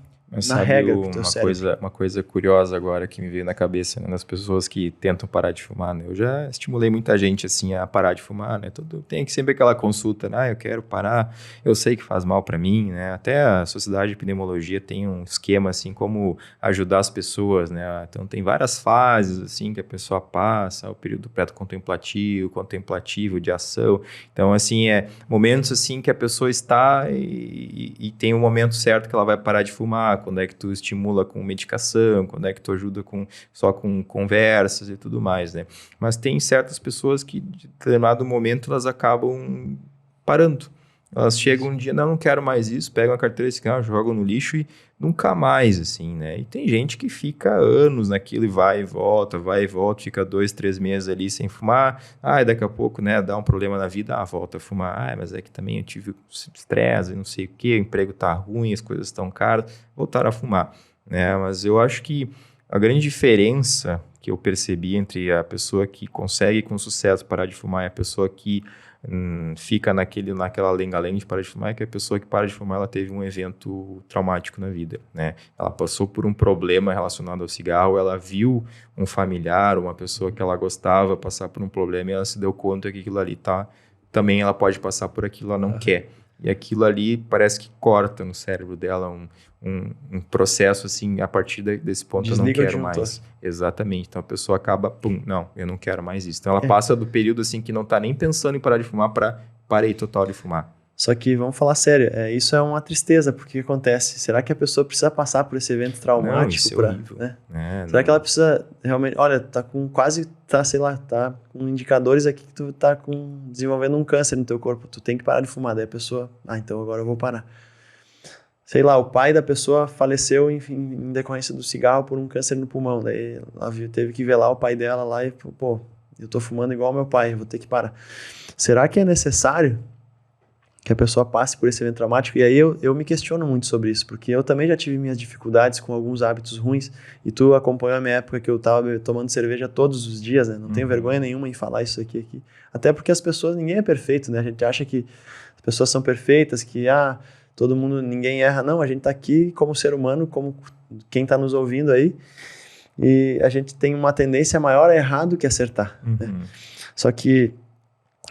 na regra do teu cérebro. Uma coisa curiosa agora que me veio na cabeça, né, das pessoas que tentam parar de fumar, né? Eu já estimulei muita gente assim a parar de fumar, né? Tem sempre aquela consulta, né? Eu quero parar, eu sei que faz mal para mim, né? Até a Sociedade de Epidemiologia tem um esquema assim como ajudar as pessoas, né? Então tem várias fases assim que a pessoa passa, o período pré-contemplativo, contemplativo, de ação. Então assim, momentos assim que a pessoa está e tem um momento certo que ela vai parar de fumar, quando é que tu estimula com medicação, quando é que tu ajuda só com conversas e tudo mais, né? Mas tem certas pessoas que, de determinado momento, elas acabam parando, Elas chegam um dia, não quero mais isso, pegam a carteira de cigarro, jogam no lixo e nunca mais, assim, né? E tem gente que fica anos naquilo e vai e volta, fica 2, 3 meses ali sem fumar. Daqui a pouco, né, dá um problema na vida, volta a fumar. Mas é que também eu tive estresse, não sei o quê, o emprego tá ruim, as coisas estão caras, voltaram a fumar, né? Mas eu acho que a grande diferença que eu percebi entre a pessoa que consegue com sucesso parar de fumar e a pessoa que fica naquela lenga-lenga de parar de fumar, é que a pessoa que para de fumar, ela teve um evento traumático na vida, né? Ela passou por um problema relacionado ao cigarro, ela viu um familiar, uma pessoa que ela gostava passar por um problema e ela se deu conta que aquilo ali também ela pode passar por aquilo, ela não quer. E aquilo ali parece que corta no cérebro dela um processo assim, a partir desse ponto Desliga, eu não quero mais. Exatamente. Então a pessoa acaba, não, eu não quero mais isso. Então ela passa do período assim que não tá nem pensando em parar de fumar para parei total de fumar. Só que, vamos falar sério, isso é uma tristeza, porque o que acontece? Será que a pessoa precisa passar por esse evento traumático? Não, isso é horrível. Né? Será que ela precisa realmente... Olha, tá com indicadores aqui que tu tá desenvolvendo um câncer no teu corpo, tu tem que parar de fumar. Daí a pessoa, então agora eu vou parar. Sei lá, o pai da pessoa faleceu em decorrência do cigarro por um câncer no pulmão. Daí ela teve que velar o pai dela lá e, eu tô fumando igual meu pai, vou ter que parar. Será que é necessário que a pessoa passe por esse evento traumático? E aí eu me questiono muito sobre isso, porque eu também já tive minhas dificuldades com alguns hábitos ruins, e tu acompanhou a minha época que eu tava tomando cerveja todos os dias, né? Não tenho vergonha nenhuma em falar isso aqui. Até porque as pessoas, ninguém é perfeito, né? A gente acha que as pessoas são perfeitas, que todo mundo, ninguém erra. Não, a gente tá aqui como ser humano, como quem tá nos ouvindo aí, e a gente tem uma tendência maior a errar do que acertar, né? Só que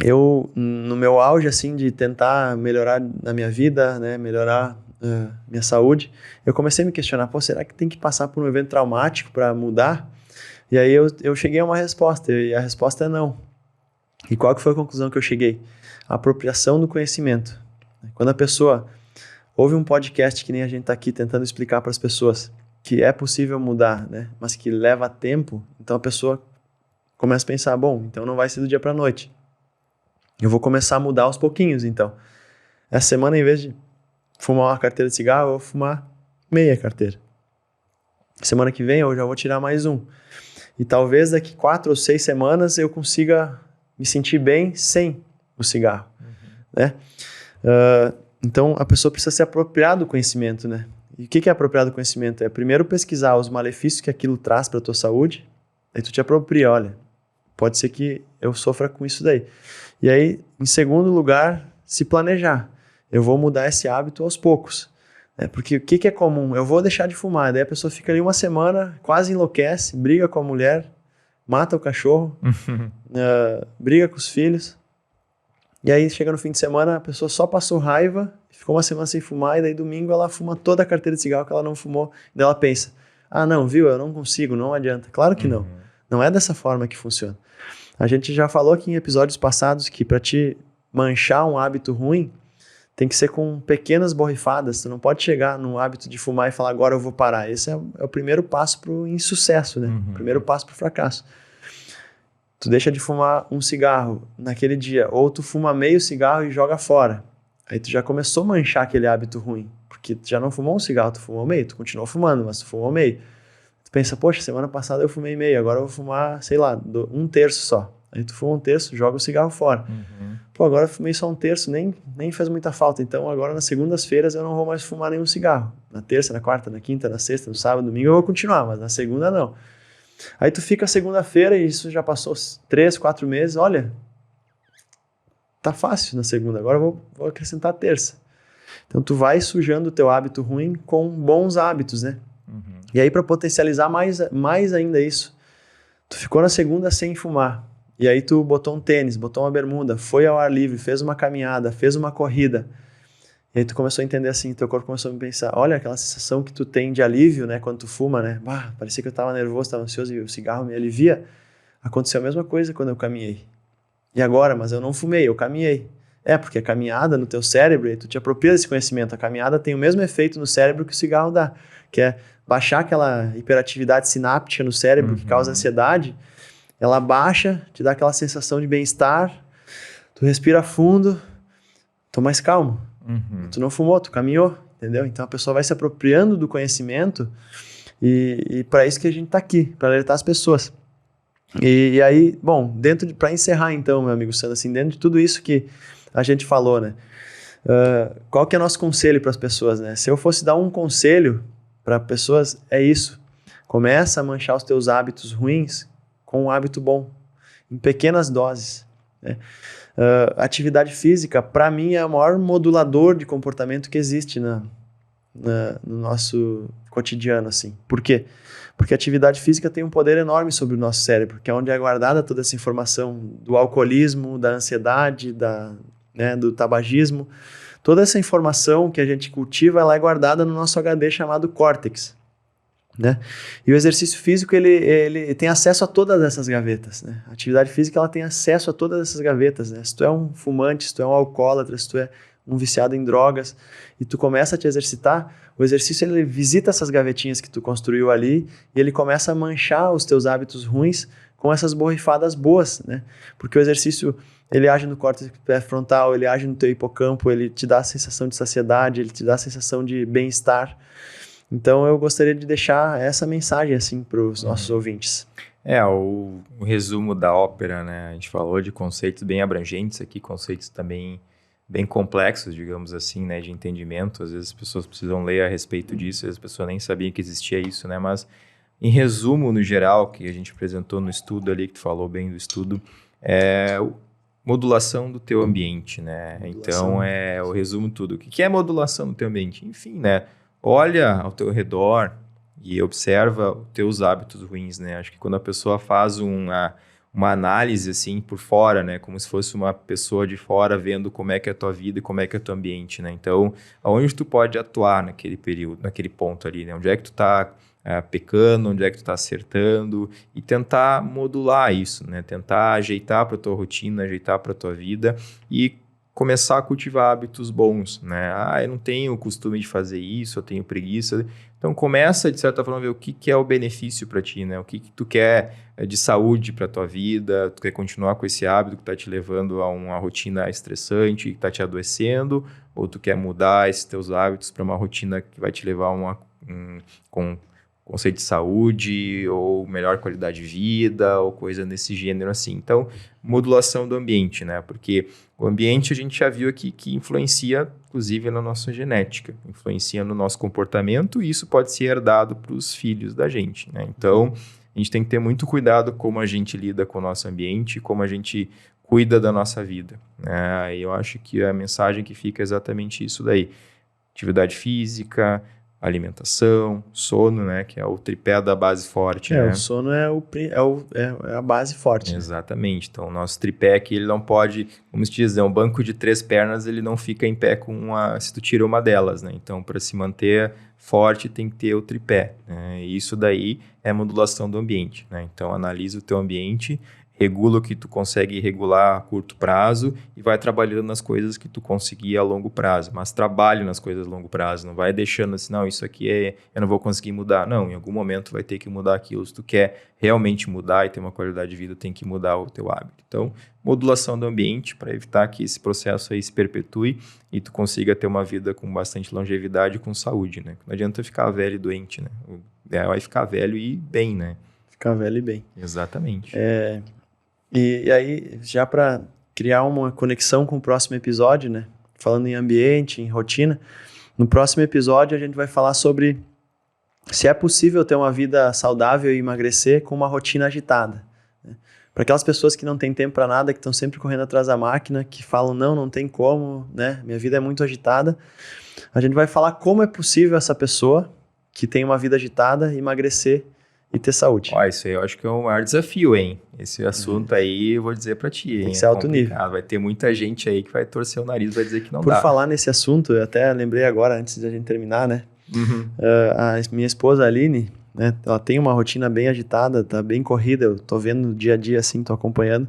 eu, no meu auge, assim, de tentar melhorar na minha vida, né, melhorar minha saúde, eu comecei a me questionar, será que tem que passar por um evento traumático para mudar? E aí eu cheguei a uma resposta, e a resposta é não. E qual que foi a conclusão que eu cheguei? A apropriação do conhecimento. Quando a pessoa ouve um podcast que nem a gente está aqui tentando explicar para as pessoas que é possível mudar, né, mas que leva tempo, então a pessoa começa a pensar, então não vai ser do dia para a noite. Eu vou começar a mudar aos pouquinhos, então. Essa semana, em vez de fumar uma carteira de cigarro, eu vou fumar meia carteira. Semana que vem, eu já vou tirar mais um. E talvez daqui 4 ou 6 semanas eu consiga me sentir bem sem o cigarro, né? Então, a pessoa precisa se apropriar do conhecimento, né? E o que é apropriar do conhecimento? É primeiro pesquisar os malefícios que aquilo traz para a tua saúde, aí tu te apropria, olha, pode ser que eu sofra com isso daí. E aí, em segundo lugar, se planejar. Eu vou mudar esse hábito aos poucos. Porque o que é comum? Eu vou deixar de fumar. Daí a pessoa fica ali uma semana, quase enlouquece, briga com a mulher, mata o cachorro, briga com os filhos. E aí, chega no fim de semana, a pessoa só passou raiva, ficou uma semana sem fumar, e daí domingo ela fuma toda a carteira de cigarro que ela não fumou. E daí ela pensa, não, viu, eu não consigo, não adianta. Claro que não. Não é dessa forma que funciona. A gente já falou aqui em episódios passados que para te manchar um hábito ruim, tem que ser com pequenas borrifadas. Tu não pode chegar no hábito de fumar e falar, agora eu vou parar. Esse é o primeiro passo para o insucesso, né? O primeiro passo para o fracasso. Tu deixa de fumar um cigarro naquele dia, ou tu fuma meio cigarro e joga fora. Aí tu já começou a manchar aquele hábito ruim, porque tu já não fumou um cigarro, tu fumou meio. Tu continuou fumando, mas tu fumou meio. Tu pensa, poxa, semana passada eu fumei meio, agora eu vou fumar, sei lá, 1/3 só. Aí tu fuma 1/3, joga o cigarro fora. Agora eu fumei só 1/3, nem faz muita falta. Então agora nas segundas-feiras eu não vou mais fumar nenhum cigarro. Na terça, na quarta, na quinta, na sexta, no sábado, no domingo eu vou continuar, mas na segunda não. Aí tu fica segunda-feira e isso já passou 3, 4 meses, olha, tá fácil na segunda, agora eu vou acrescentar a terça. Então tu vai sujando o teu hábito ruim com bons hábitos, né? E aí, para potencializar mais ainda isso, tu ficou na segunda sem fumar. E aí tu botou um tênis, botou uma bermuda, foi ao ar livre, fez uma caminhada, fez uma corrida. E aí tu começou a entender assim, teu corpo começou a pensar, olha aquela sensação que tu tem de alívio, né, quando tu fuma, né? Parecia que eu tava nervoso, tava ansioso e o cigarro me alivia. Aconteceu a mesma coisa quando eu caminhei. E agora? Mas eu não fumei, eu caminhei. Porque a caminhada no teu cérebro, tu te apropria desse conhecimento, a caminhada tem o mesmo efeito no cérebro que o cigarro dá, que é baixar aquela hiperatividade sináptica no cérebro que causa ansiedade, ela baixa, te dá aquela sensação de bem-estar, tu respira fundo, tô mais calmo. Uhum. Tu não fumou, tu caminhou, entendeu? Então a pessoa vai se apropriando do conhecimento e para isso que a gente tá aqui, para alertar as pessoas. E aí, bom, para encerrar então, meu amigo Sandro, assim, dentro de tudo isso que a gente falou, né? Qual que é o nosso conselho para as pessoas, né? Se eu fosse dar um conselho para pessoas, é isso. Começa a manchar os teus hábitos ruins com um hábito bom, em pequenas doses, né? Atividade física, para mim, é o maior modulador de comportamento que existe no nosso cotidiano, assim. Por quê? Porque a atividade física tem um poder enorme sobre o nosso cérebro, que é onde é guardada toda essa informação do alcoolismo, da ansiedade, do tabagismo. Toda essa informação que a gente cultiva, ela é guardada no nosso HD chamado córtex, né? E o exercício físico, ele tem acesso a todas essas gavetas, né? A atividade física, ela tem acesso a todas essas gavetas, né? Se tu é um fumante, se tu é um alcoólatra, se tu é um viciado em drogas, e tu começa a te exercitar, o exercício, ele visita essas gavetinhas que tu construiu ali, e ele começa a manchar os teus hábitos ruins com essas borrifadas boas, né? Porque o exercício, ele age no córtex pré-frontal, ele age no teu hipocampo, ele te dá a sensação de saciedade, ele te dá a sensação de bem-estar. Então, eu gostaria de deixar essa mensagem, assim, para os nossos ouvintes. O resumo da ópera, né? A gente falou de conceitos bem abrangentes aqui, conceitos também bem complexos, digamos assim, né? De entendimento. Às vezes as pessoas precisam ler a respeito disso, às vezes as pessoas nem sabiam que existia isso, né? Mas, em resumo, no geral, que a gente apresentou no estudo ali, que tu falou bem do estudo, é modulação do teu ambiente, né? Então, é o resumo tudo. O que é modulação do teu ambiente? Enfim, né? Olha ao teu redor e observa os teus hábitos ruins, né? Acho que quando a pessoa faz uma análise, assim, por fora, né? Como se fosse uma pessoa de fora vendo como é que é a tua vida e como é que é o teu ambiente, né? Então, aonde tu pode atuar naquele período, naquele ponto ali, né? Onde é que tu tá pecando, onde é que tu tá acertando e tentar modular isso, né? Tentar ajeitar para tua rotina, ajeitar para tua vida e começar a cultivar hábitos bons, né? Eu não tenho o costume de fazer isso, eu tenho preguiça. Então, começa, de certa forma, a ver o que é o benefício para ti, né? O que tu quer de saúde para tua vida, tu quer continuar com esse hábito que está te levando a uma rotina estressante, que está te adoecendo, ou tu quer mudar esses teus hábitos para uma rotina que vai te levar a com conceito de saúde, ou melhor qualidade de vida, ou coisa nesse gênero assim. Então, modulação do ambiente, né? Porque o ambiente a gente já viu aqui que influencia, inclusive, na nossa genética, influencia no nosso comportamento, e isso pode ser herdado para os filhos da gente, né? Então, a gente tem que ter muito cuidado como a gente lida com o nosso ambiente, como a gente cuida da nossa vida, né? E eu acho que a mensagem que fica é exatamente isso daí. Atividade física, alimentação, sono, né? Que é o tripé da base forte, né? O sono é a base forte. Exatamente. Né? Então, o nosso tripé aqui, ele não pode, como se diz, um banco de 3 pernas, ele não fica em pé se tu tira uma delas, né? Então, para se manter forte, tem que ter o tripé, né? E isso daí é modulação do ambiente, né? Então, analisa o teu ambiente, regula o que tu consegue regular a curto prazo e vai trabalhando nas coisas que tu conseguir a longo prazo. Mas trabalhe nas coisas a longo prazo, não vai deixando assim, não, isso aqui eu não vou conseguir mudar. Não, em algum momento vai ter que mudar aquilo. Se tu quer realmente mudar e ter uma qualidade de vida, tem que mudar o teu hábito. Então, modulação do ambiente para evitar que esse processo aí se perpetue e tu consiga ter uma vida com bastante longevidade e com saúde, né? Não adianta ficar velho e doente, né? Vai ficar velho e bem, né? Ficar velho e bem. Exatamente. E aí, já para criar uma conexão com o próximo episódio, né? Falando em ambiente, em rotina, no próximo episódio a gente vai falar sobre se é possível ter uma vida saudável e emagrecer com uma rotina agitada. Né? Para aquelas pessoas que não têm tempo para nada, que estão sempre correndo atrás da máquina, que falam, não tem como, né? Minha vida é muito agitada. A gente vai falar como é possível essa pessoa que tem uma vida agitada emagrecer e ter saúde. Isso aí eu acho que é o maior desafio, hein? Esse assunto aí, eu vou dizer pra ti, hein? Tem que ser alto nível. Vai ter muita gente aí que vai torcer o nariz, vai dizer que não Por dá. Por falar nesse assunto, eu até lembrei agora, antes de a gente terminar, né? Uhum. A minha esposa, Aline, né? Ela tem uma rotina bem agitada, tá bem corrida, eu tô vendo no dia a dia, assim, tô acompanhando.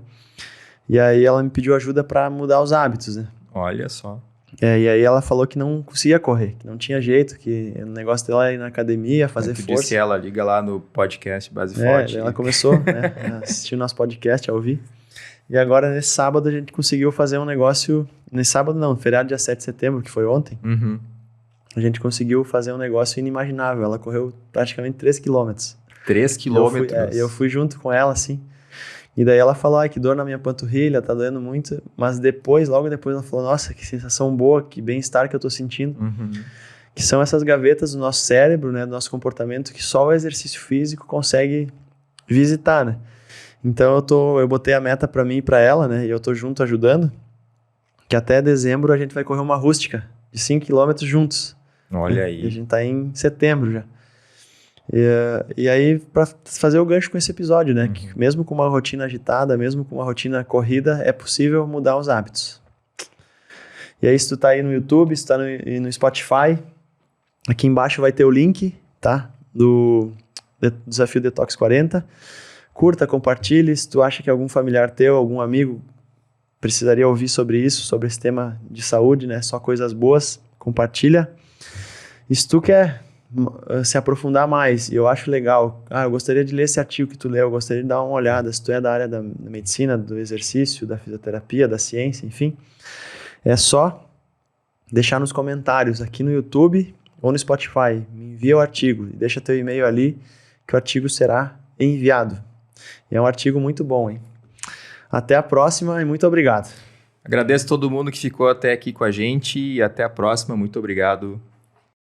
E aí ela me pediu ajuda pra mudar os hábitos, né? Olha só. E aí ela falou que não conseguia correr, que não tinha jeito, que o negócio dela era ir na academia, fazer força. Disse ela, liga lá no podcast Base Forte. Ela começou, né, a assistir o nosso podcast, a ouvir. E agora, nesse sábado, a gente conseguiu fazer um negócio... Nesse sábado não, feriado dia 7 de setembro, que foi ontem. Uhum. A gente conseguiu fazer um negócio inimaginável. Ela correu praticamente 3 quilômetros. 3 quilômetros? Eu fui junto com ela, assim. E daí ela falou, que dor na minha panturrilha, tá doendo muito. Mas depois, logo depois, ela falou, nossa, que sensação boa, que bem-estar que eu tô sentindo. Uhum. Que são essas gavetas do nosso cérebro, né, do nosso comportamento, que só o exercício físico consegue visitar, né? Então eu botei a meta para mim e para ela, né, e eu tô junto ajudando, que até dezembro a gente vai correr uma rústica de 5 km juntos. Olha né? aí. E a gente tá em setembro já. E aí, para fazer o gancho com esse episódio, né, que mesmo com uma rotina agitada, mesmo com uma rotina corrida, é possível mudar os hábitos. E aí, se tu tá aí no YouTube, se tu tá no Spotify, aqui embaixo vai ter o link, tá? Do Desafio Detox 40. Curta, compartilhe. Se tu acha que algum familiar teu, algum amigo precisaria ouvir sobre isso, sobre esse tema de saúde, né? Só coisas boas, compartilha. E se tu quer se aprofundar mais, e eu acho legal, eu gostaria de ler esse artigo que tu leu, eu gostaria de dar uma olhada, se tu é da área da medicina, do exercício, da fisioterapia, da ciência, enfim, é só deixar nos comentários aqui no YouTube ou no Spotify, me envia o artigo, deixa teu e-mail ali, que o artigo será enviado. E é um artigo muito bom, hein? Até a próxima e muito obrigado. Agradeço todo mundo que ficou até aqui com a gente e até a próxima. Muito obrigado.